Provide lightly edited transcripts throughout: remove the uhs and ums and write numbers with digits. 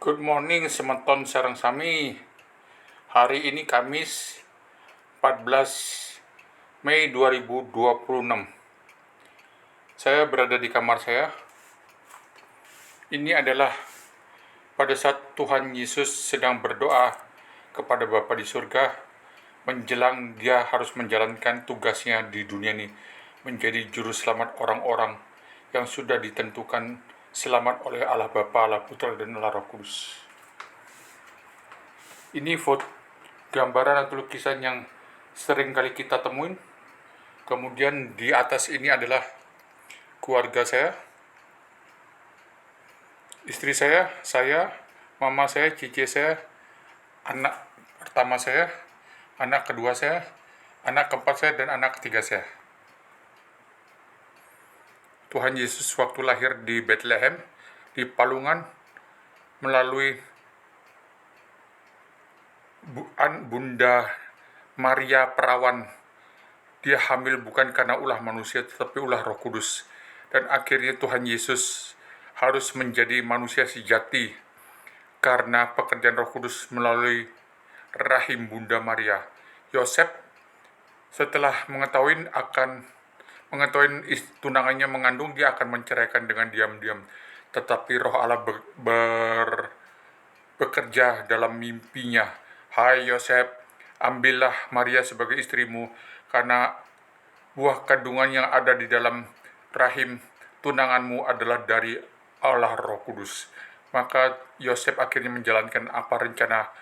Good morning semeton sareng sami. Hari ini Kamis 14 Mei 2026. Saya berada di kamar saya. Ini adalah pada saat Tuhan Yesus sedang berdoa kepada Bapa di surga, menjelang dia harus menjalankan tugasnya di dunia ini, menjadi juru selamat orang-orang yang sudah ditentukan selamat oleh Allah Bapa, Allah Putra, dan Allah Roh Kudus. Ini gambaran atau lukisan yang sering kali kita temuin. Kemudian di atas ini adalah keluarga saya, istri saya, mama saya, cici saya, anak pertama saya, anak kedua saya, anak keempat saya, dan anak ketiga saya. Tuhan Yesus waktu lahir di Bethlehem, di Palungan, melalui Bunda Maria Perawan. Dia hamil bukan karena ulah manusia, tetapi ulah Roh Kudus. Dan akhirnya Tuhan Yesus harus menjadi manusia sejati karena pekerjaan Roh Kudus melalui rahim Bunda Maria. Yosef setelah mengetahui tunangannya mengandung, dia akan menceraikan dengan diam-diam. Tetapi Roh Allah bekerja dalam mimpinya. Hai Yosef, ambillah Maria sebagai istrimu, karena buah kandungan yang ada di dalam rahim tunanganmu adalah dari Allah Roh Kudus. Maka Yosef akhirnya menjalankan apa rencana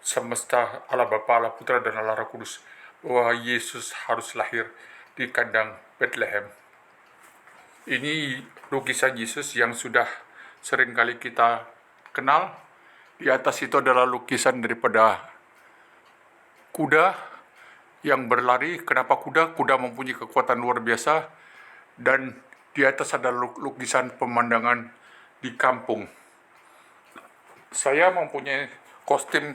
semesta Allah Bapa, Allah Putra, dan Allah Roh Kudus, bahwa Yesus harus lahir di kandang Bethlehem. Ini lukisan Yesus yang sudah sering kali kita kenal. Di atas itu adalah lukisan daripada kuda yang berlari. Kenapa kuda? Kuda mempunyai kekuatan luar biasa. Dan di atas ada lukisan pemandangan di kampung. Saya mempunyai kostum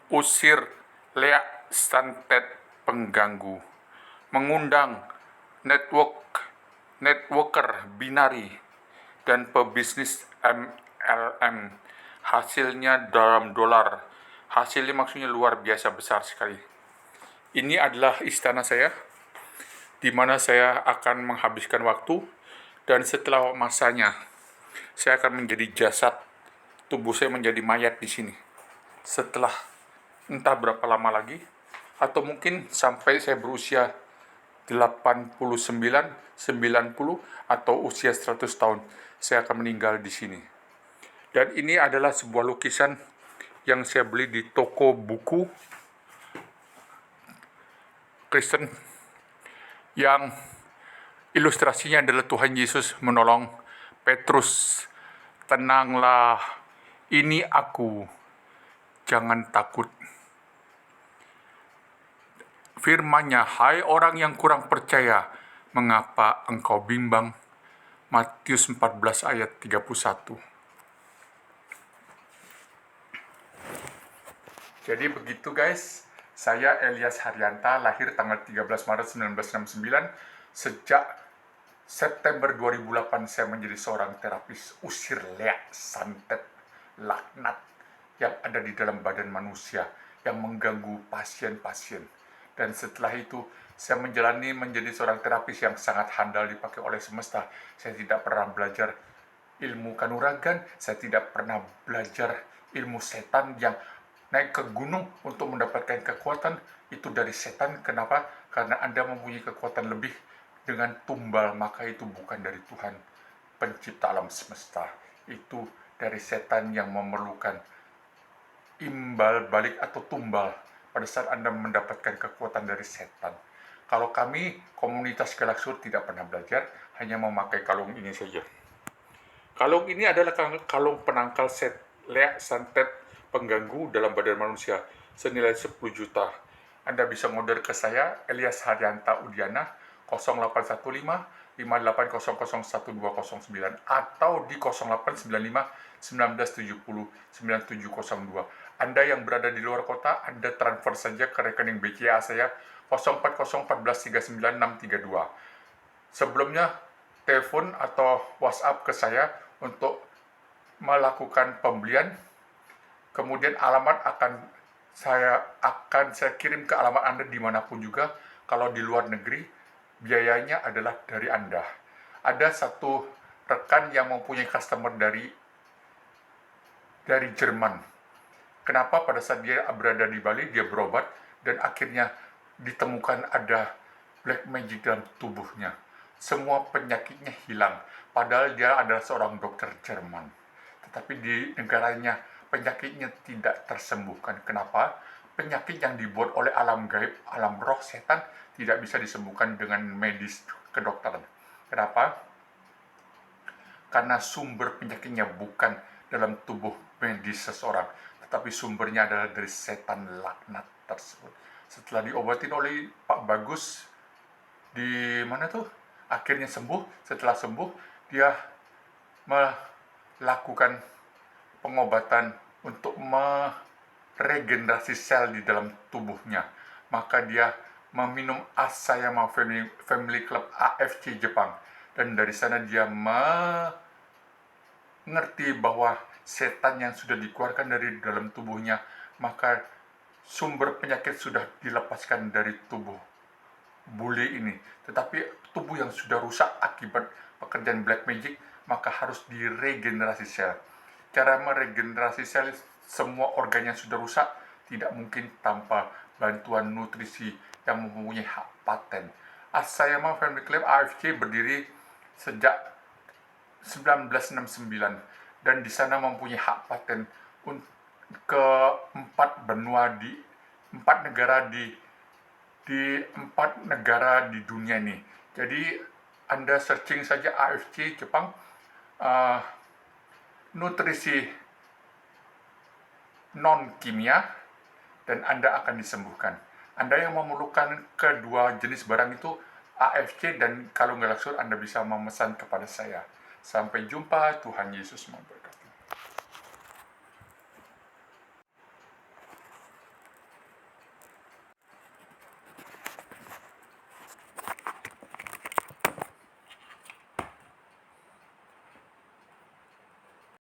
usir leak santet pengganggu, mengundang networker binari dan pebisnis MLM. Hasilnya dalam dolar. Hasilnya maksudnya luar biasa besar sekali. Ini adalah istana saya, di mana saya akan menghabiskan waktu, dan setelah masanya saya akan menjadi jasad, tubuh saya menjadi mayat di sini. Setelah entah berapa lama lagi, atau mungkin sampai saya berusia 89, 90, atau usia 100 tahun, saya akan meninggal di sini. Dan ini adalah sebuah lukisan yang saya beli di toko buku Kristen, yang ilustrasinya adalah Tuhan Yesus menolong Petrus. Tenanglah, ini aku, jangan takut. Firman-Nya, hai orang yang kurang percaya, mengapa engkau bimbang? Matius 14 ayat 31. Jadi begitu guys, saya Elias Haryanta, lahir tanggal 13 Maret 1969. Sejak September 2008 saya menjadi seorang terapis usir leak, santet, laknat yang ada di dalam badan manusia yang mengganggu pasien-pasien. Dan setelah itu saya menjadi seorang terapis yang sangat handal dipakai oleh semesta. Saya tidak pernah belajar ilmu kanuragan, saya tidak pernah belajar ilmu setan yang naik ke gunung untuk mendapatkan kekuatan. Itu dari setan. Kenapa? Karena Anda mempunyai kekuatan lebih dengan tumbal, maka itu bukan dari Tuhan pencipta alam semesta. Itu dari setan yang memerlukan imbal balik atau tumbal pada saat Anda mendapatkan kekuatan dari setan. Kalau kami, komunitas Galaksur, tidak pernah belajar, hanya memakai kalung ini saja. Kalung ini adalah kalung penangkal leak santet pengganggu dalam badan manusia, senilai 10 juta. Anda bisa ngorder ke saya, Elias Haryanta Udiana, 0815 58001209, atau di 0895 1970 9702. Anda yang berada di luar kota, Anda transfer saja ke rekening BCA saya 0401439632. Sebelumnya, telepon atau WhatsApp ke saya untuk melakukan pembelian, kemudian alamat akan saya kirim ke alamat Anda dimanapun juga. Kalau di luar negeri, biayanya adalah dari Anda. Ada satu rekan yang mempunyai customer dari Jerman. Kenapa pada saat dia berada di Bali, dia berobat, dan akhirnya ditemukan ada black magic dalam tubuhnya. Semua penyakitnya hilang, padahal dia adalah seorang dokter Jerman. Tetapi di negaranya, penyakitnya tidak tersembuhkan. Kenapa? Penyakit yang dibuat oleh alam gaib, alam roh, setan, tidak bisa disembuhkan dengan medis kedokteran. Kenapa? Karena sumber penyakitnya bukan dalam tubuh medis seseorang, tetapi sumbernya adalah dari setan laknat tersebut. Setelah diobatin oleh Pak Bagus di mana tuh, akhirnya sembuh. Setelah sembuh, dia melakukan pengobatan untuk meregenerasi sel di dalam tubuhnya. Maka dia meminum Asayama Family Club AFC Jepang, dan dari sana dia mengerti bahwa setan yang sudah dikeluarkan dari dalam tubuhnya, maka sumber penyakit sudah dilepaskan dari tubuh bule ini. Tetapi tubuh yang sudah rusak akibat pekerjaan black magic, maka harus diregenerasi sel. Cara meregenerasi sel semua organ yang sudah rusak tidak mungkin tanpa bantuan nutrisi yang mempunyai hak paten. Asayama Family Club AFC berdiri sejak 1969, dan di sana mempunyai hak paten ke 4 benua di 4 negara di 4 negara di dunia ini. Jadi Anda searching saja AFC Jepang, nutrisi non kimia, dan Anda akan disembuhkan. Anda yang memerlukan kedua jenis barang itu, AFC dan kalung galaksur, Anda bisa memesan kepada saya. Sampai jumpa, Tuhan Yesus memberkati.